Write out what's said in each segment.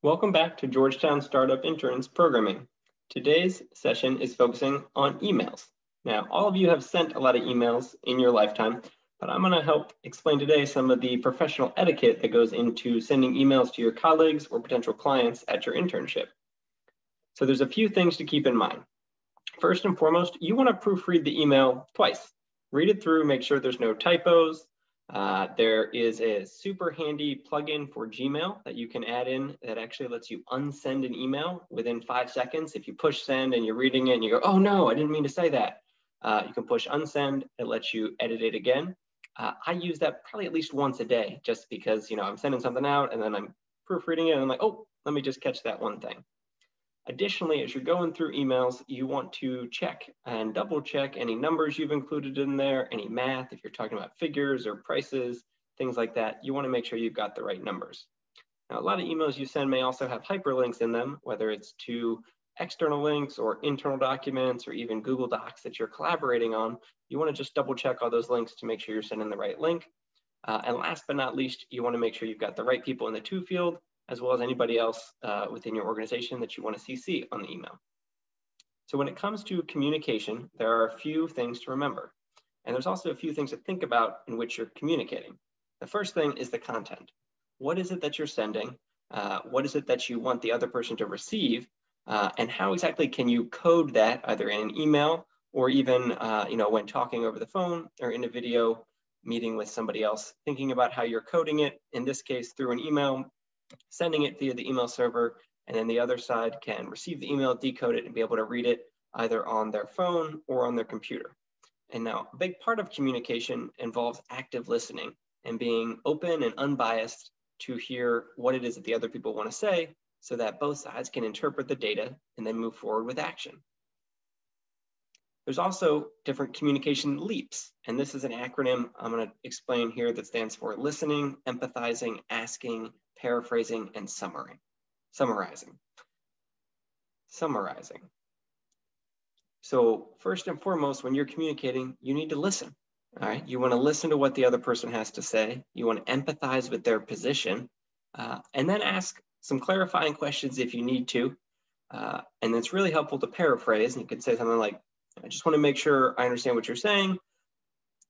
Welcome back to Georgetown Startup Interns Programming. Today's session is focusing on emails. Now, all of you have sent a lot of emails in your lifetime, but I'm going to help explain today some of the professional etiquette that goes into sending emails to your colleagues or potential clients at your internship. So there's a few things to keep in mind. First and foremost, you want to proofread the email twice. Read it through, make sure there's no typos. There is a super handy plugin for Gmail that you can add in that actually lets you unsend an email within 5 seconds. If you push send and you're reading it and you go, oh no, I didn't mean to say that. You can push unsend, it lets you edit it again. I use that probably at least once a day just because I'm sending something out and then I'm proofreading it and I'm like, oh, let me just catch that one thing. Additionally, as you're going through emails, you want to check and double check any numbers you've included in there, any math, if you're talking about figures or prices, things like that, you want to make sure you've got the right numbers. Now, a lot of emails you send may also have hyperlinks in them, whether it's to external links or internal documents or even Google Docs that you're collaborating on. You want to just double check all those links to make sure you're sending the right link. And last but not least, you want to make sure you've got the right people in the to field, as well as anybody else within your organization that you want to CC on the email. So when it comes to communication, there are a few things to remember. And there's also a few things to think about in which you're communicating. The first thing is the content. What is it that you're sending? What is it that you want the other person to receive? And how exactly can you code that either in an email or even when talking over the phone or in a video meeting with somebody else, thinking about how you're coding it, in this case through an email, sending it via the email server, and then the other side can receive the email, decode it, and be able to read it either on their phone or on their computer. And now, a big part of communication involves active listening and being open and unbiased to hear what it is that the other people want to say so that both sides can interpret the data and then move forward with action. There's also different communication leaps, and this is an acronym I'm going to explain here that stands for listening, empathizing, asking, paraphrasing, and summarizing. So first and foremost, when you're communicating, you need to listen. All right, you want to listen to what the other person has to say. You want to empathize with their position, and then ask some clarifying questions if you need to. And it's really helpful to paraphrase. And you could say something like, I just want to make sure I understand what you're saying,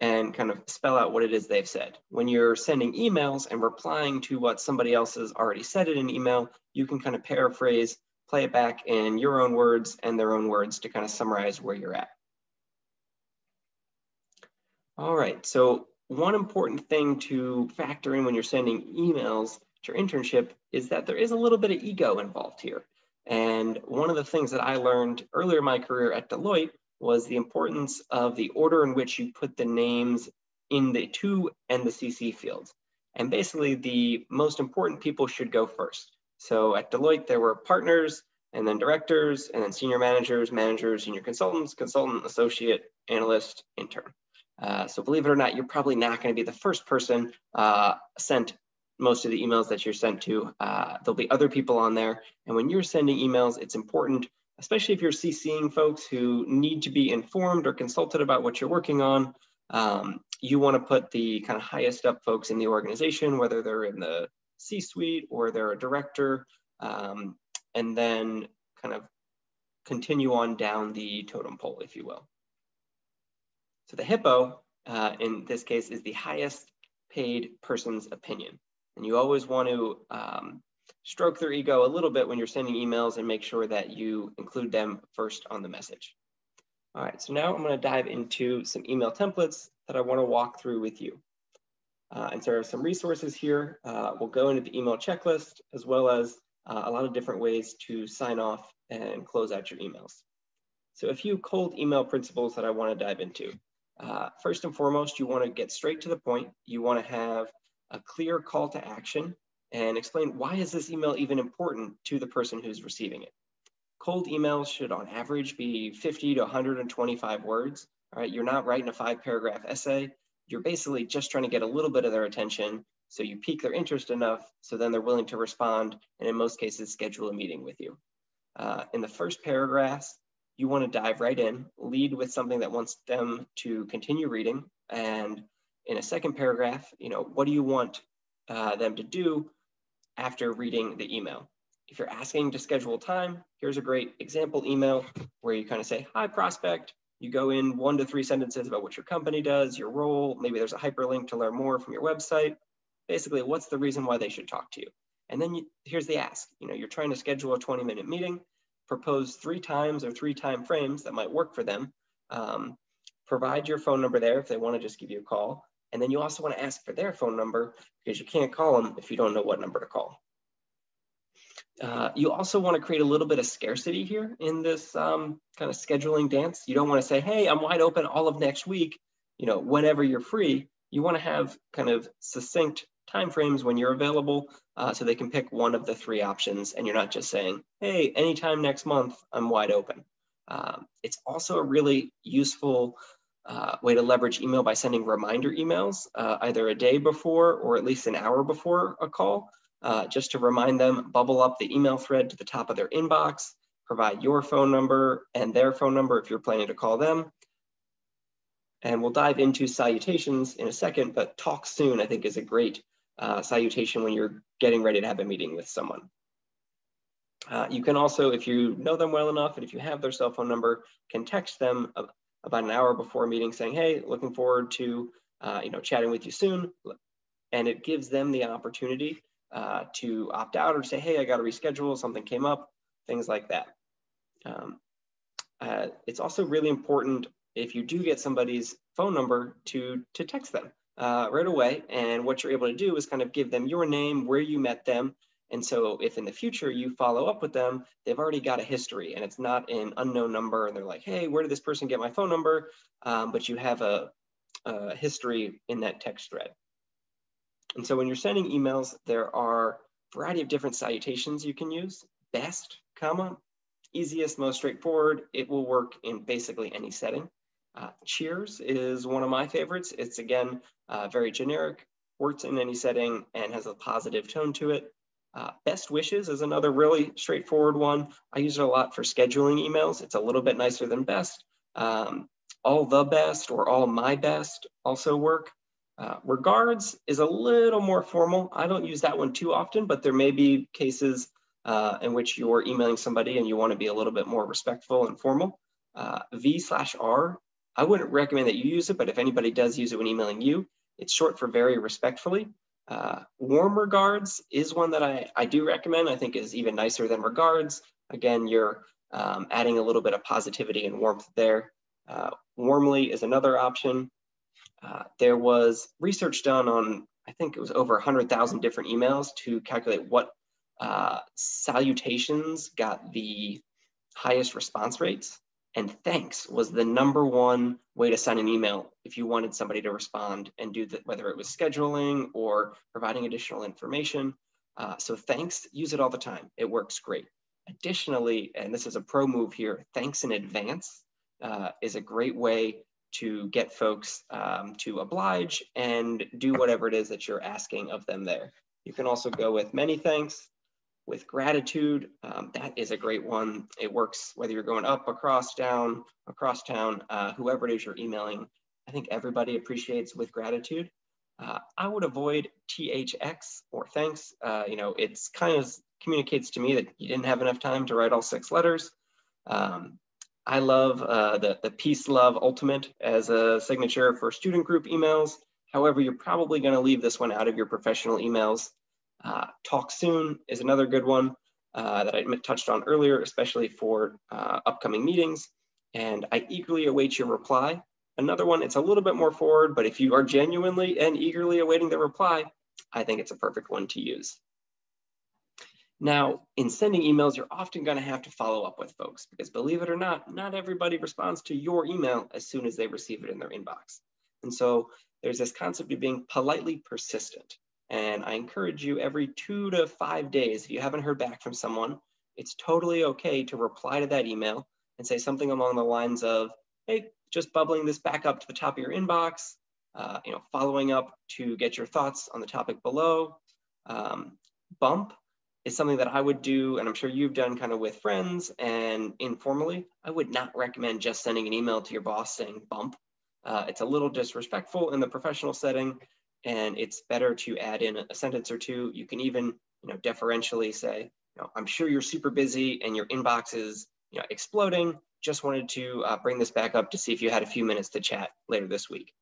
and kind of spell out what it is they've said. When you're sending emails and replying to what somebody else has already said in an email, you can kind of paraphrase, play it back in your own words and their own words to kind of summarize where you're at. All right, so one important thing to factor in when you're sending emails to your internship is that there is a little bit of ego involved here. And one of the things that I learned earlier in my career at Deloitte was the importance of the order in which you put the names in the to and the CC fields. And basically the most important people should go first. So at Deloitte, there were partners and then directors and then senior managers, senior consultants, consultant, associate, analyst, intern. So believe it or not, you're probably not going to be the first person sent most of the emails that you're sent to. There'll be other people on there. And when you're sending emails, it's important, especially if you're CCing folks who need to be informed or consulted about what you're working on. You want to put the kind of highest up folks in the organization, whether they're in the C-suite or they're a director, and then kind of continue on down the totem pole, if you will. So the HIPPO, in this case, is the highest paid person's opinion. And you always want to stroke their ego a little bit when you're sending emails and make sure that you include them first on the message. All right, so now I'm going to dive into some email templates that I want to walk through with you. And so there are some resources here. We'll go into the email checklist, as well as a lot of different ways to sign off and close out your emails. So a few cold email principles that I want to dive into. First and foremost, you want to get straight to the point. You want to have a clear call to action and explain why is this email even important to the person who's receiving it. Cold emails should on average be 50 to 125 words. All right, you're not writing a 5-paragraph essay. You're basically just trying to get a little bit of their attention so you pique their interest enough so then they're willing to respond and in most cases schedule a meeting with you. In the first paragraphs, you want to dive right in, lead with something that wants them to continue reading. And in a second paragraph, what do you want them to do after reading the email? if you're asking to schedule time, here's a great example email where you kind of say, hi prospect, you go in 1 to 3 sentences about what your company does, your role, maybe there's a hyperlink to learn more from your website. Basically, what's the reason why they should talk to you? And then here's the ask. You're trying to schedule a 20-minute meeting, propose 3 times or 3 time frames that might work for them. Provide your phone number there if they want to just give you a call. And then you also want to ask for their phone number because you can't call them if you don't know what number to call. You also want to create a little bit of scarcity here in this kind of scheduling dance. You don't want to say, hey, I'm wide open all of next week, whenever you're free. You want to have kind of succinct timeframes when you're available so they can pick one of the 3 options, and you're not just saying, hey, anytime next month, I'm wide open. It's also a really useful way to leverage email by sending reminder emails either a day before or at least an hour before a call. Just to remind them, bubble up the email thread to the top of their inbox, provide your phone number and their phone number if you're planning to call them. And we'll dive into salutations in a second, but talk soon, I think, is a great salutation when you're getting ready to have a meeting with someone. You can also, if you know them well enough and if you have their cell phone number, can text them about an hour before a meeting saying, hey, looking forward to chatting with you soon. And it gives them the opportunity to opt out or say, hey, I got to reschedule, something came up, things like that. It's also really important if you do get somebody's phone number to text them right away. And what you're able to do is kind of give them your name, where you met them. And so if in the future you follow up with them, they've already got a history and it's not an unknown number. And they're like, hey, where did this person get my phone number? But you have a history in that text thread. And so when you're sending emails, there are a variety of different salutations you can use. Best, comma, easiest, most straightforward. It will work in basically any setting. Cheers is one of my favorites. It's, again, very generic, works in any setting, and has a positive tone to it. Best wishes is another really straightforward one. I use it a lot for scheduling emails. It's a little bit nicer than best. All the best or all my best also work. Regards is a little more formal. I don't use that one too often, but there may be cases in which you're emailing somebody and you want to be a little bit more respectful and formal. V/R, I wouldn't recommend that you use it, but if anybody does use it when emailing you, it's short for very respectfully. Warm regards is one that I do recommend. I think is even nicer than regards. Again, you're adding a little bit of positivity and warmth there. Warmly is another option. There was research done on, I think it was over 100,000 different emails to calculate what salutations got the highest response rates. And thanks was the #1 way to send an email if you wanted somebody to respond and do that, whether it was scheduling or providing additional information. So thanks, use it all the time. It works great. Additionally, and this is a pro move here, thanks in advance is a great way to get folks to oblige and do whatever it is that you're asking of them there. You can also go with many thanks, with gratitude. That is a great one. It works whether you're going up, across, down, across town, whoever it is you're emailing. I think everybody appreciates with gratitude. I would avoid THX or thanks. It's kind of communicates to me that you didn't have enough time to write all 6 letters. I love the Peace Love Ultimate as a signature for student group emails. However, you're probably going to leave this one out of your professional emails. Talk soon is another good one that I touched on earlier, especially for upcoming meetings. And I eagerly await your reply. Another one, it's a little bit more forward, but if you are genuinely and eagerly awaiting the reply, I think it's a perfect one to use. Now, in sending emails, you're often going to have to follow up with folks because, believe it or not everybody responds to your email as soon as they receive it in their inbox. And so there's this concept of being politely persistent. And I encourage you every 2 to 5 days, if you haven't heard back from someone, it's totally okay to reply to that email and say something along the lines of, hey, just bubbling this back up to the top of your inbox, following up to get your thoughts on the topic below. Bump is something that I would do, and I'm sure you've done kind of with friends and informally. I would not recommend just sending an email to your boss saying bump. It's a little disrespectful in the professional setting, and it's better to add in a sentence or two. You can even, deferentially say, I'm sure you're super busy and your inbox is exploding. Just wanted to bring this back up to see if you had a few minutes to chat later this week.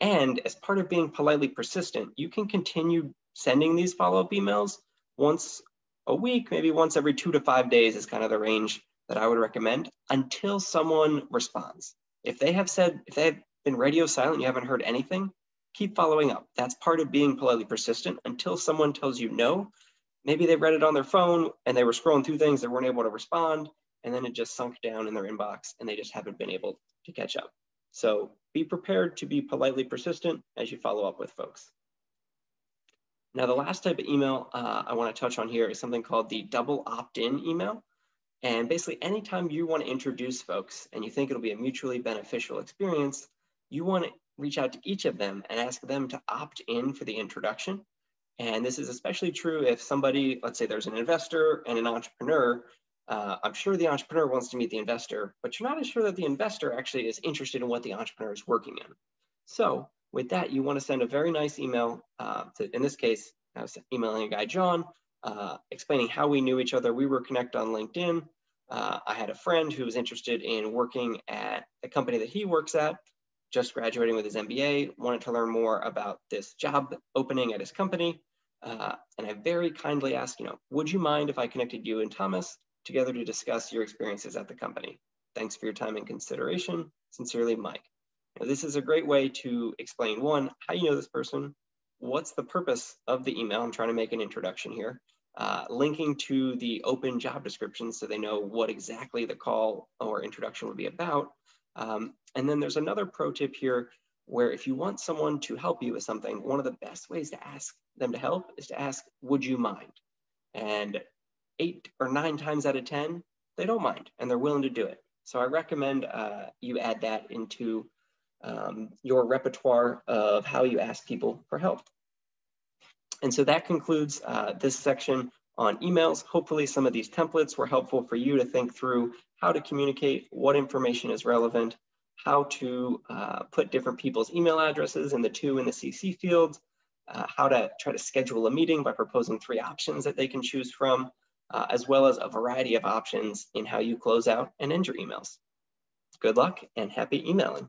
And as part of being politely persistent, you can continue sending these follow-up emails once a week, maybe once every 2 to 5 days is kind of the range that I would recommend, until someone responds. If they have been radio silent, you haven't heard anything, keep following up. That's part of being politely persistent until someone tells you no. Maybe they read it on their phone and they were scrolling through things, they weren't able to respond, and then it just sunk down in their inbox and they just haven't been able to catch up. So be prepared to be politely persistent as you follow up with folks. Now, the last type of email I want to touch on here is something called the double opt-in email. And basically, anytime you want to introduce folks and you think it'll be a mutually beneficial experience, you want to reach out to each of them and ask them to opt in for the introduction. And this is especially true if somebody, let's say there's an investor and an entrepreneur. I'm sure the entrepreneur wants to meet the investor, but you're not as sure that the investor actually is interested in what the entrepreneur is working in. So with that, you want to send a very nice email in this case, I was emailing a guy, John, explaining how we knew each other. We were connected on LinkedIn. I had a friend who was interested in working at the company that he works at, just graduating with his MBA, wanted to learn more about this job opening at his company. And I very kindly asked, would you mind if I connected you and Thomas together to discuss your experiences at the company? Thanks for your time and consideration. Sincerely, Mike. This is a great way to explain, one, how you know this person, what's the purpose of the email. I'm trying to make an introduction here. Linking to the open job description so they know what exactly the call or introduction would be about. And then there's another pro tip here where if you want someone to help you with something, one of the best ways to ask them to help is to ask, would you mind? And 8 or 9 times out of 10, they don't mind and they're willing to do it. So I recommend you add that into your repertoire of how you ask people for help. And so that concludes this section on emails. Hopefully some of these templates were helpful for you to think through how to communicate, what information is relevant, how to put different people's email addresses in the to and the CC fields, how to try to schedule a meeting by proposing 3 options that they can choose from, as well as a variety of options in how you close out and end your emails. Good luck and happy emailing.